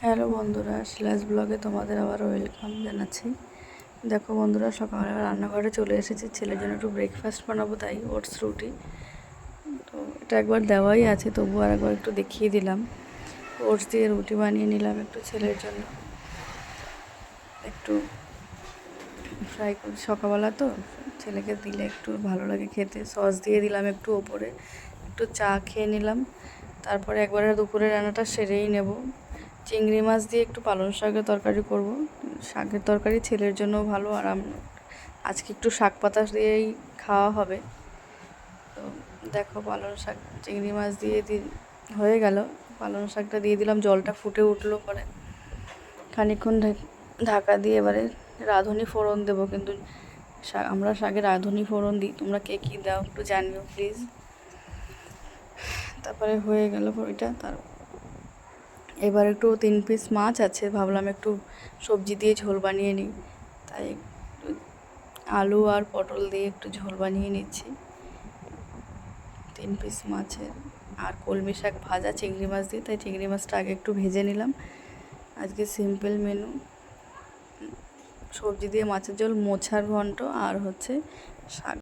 Hello বন্ধুরা, শিলাস ব্লগে তোমাদের আবার ওয়েলকাম জানাচ্ছি। দেখো বন্ধুরা, সকালে রান্নাঘরে চলে এসেছি। ছেলের জন্য একটু ব্রেকফাস্ট বানাবো, তাই ওটস রুটি। তো এটা একবার দেওয়াই আছে, তবু আর একবার একটু দেখিয়ে দিলাম। ওটস দিয়ে রুটি বানিয়ে নিলাম একটু ছেলের জন্য, একটু ফ্রাই করে। সকালবেলা তো ছেলেকে দিলে একটু ভালো লাগে খেতে। সস দিয়ে দিলাম একটু ওপরে, একটু চা খেয়ে নিলাম। তারপরে একবারে দুপুরে রান্নাটা সেরেই নেব। চিংড়ি মাছ দিয়ে একটু পালং শাকের তরকারি করব। শাকের তরকারি ছেলের জন্য ভালো, আর আজকে একটু শাক পাতা দিয়েই খাওয়া হবে। তো দেখো, পালং শাক চিংড়ি মাছ দিয়ে হয়ে গেল। পালং শাকটা দিয়ে দিলাম, জলটা ফুটে উঠলো পরে খানিকক্ষণ ঢাকা দিয়ে এবারে রাঁধুনি ফোড়ন দেবো। কিন্তু আমরা শাকে রাঁধুনি ফোড়ন দিই, তোমরা কে কী দাও একটু জানিও প্লিজ। তারপরে হয়ে গেল ওইটা। এবার একটু 3 পিস মাছ আছে, ভাবলাম একটু সবজি দিয়ে ঝোল বানিয়ে নিই, তাই আলু আর পটল দিয়ে একটু ঝোল বানিয়ে নিচ্ছি 3 পিস মাছের। আর কলমি শাক ভাজা চিংড়ি মাছ দিয়ে, তাই চিংড়ি মাছটা আগে একটু ভেজে নিলাম। আজকে সিম্পল মেনু, সবজি দিয়ে মাছের ঝোল, মোছার ঘন্ট আর হচ্ছে শাক।